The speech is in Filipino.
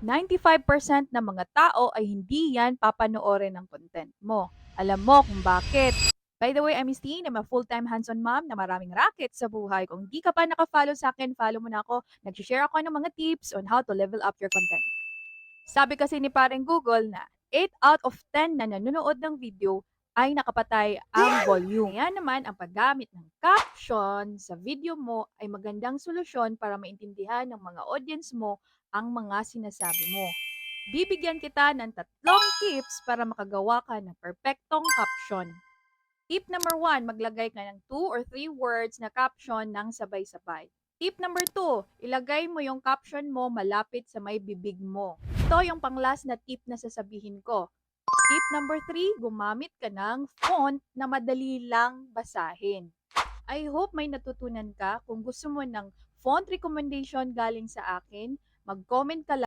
95% ng mga tao ay hindi yan papanoorin ng content mo. Alam mo kung bakit? By the way, I'm Christine. I'm a full-time hands-on mom na maraming racket sa buhay. Kung di ka pa naka-follow sa akin, follow mo na ako. Nag-share ako ng mga tips on how to level up your content. Sabi kasi ni pareng Google na 8 out of 10 na nanonood ng video ay nakapatay ang volume. Kaya naman, ang paggamit ng caption sa video mo ay magandang solusyon para maintindihan ng mga audience mo ang mga sinasabi mo. Bibigyan kita ng 3 tips para makagawa ka ng perpektong caption. Tip number 1, maglagay ka ng 2 or 3 words na caption ng sabay-sabay. Tip number 2, ilagay mo yung caption mo malapit sa may bibig mo. Ito yung pang-last na tip na sasabihin ko. Tip number 3, gumamit ka ng font na madali lang basahin. I hope may natutunan ka. Kung gusto mo ng font recommendation galing sa akin, mag-comment ka lang.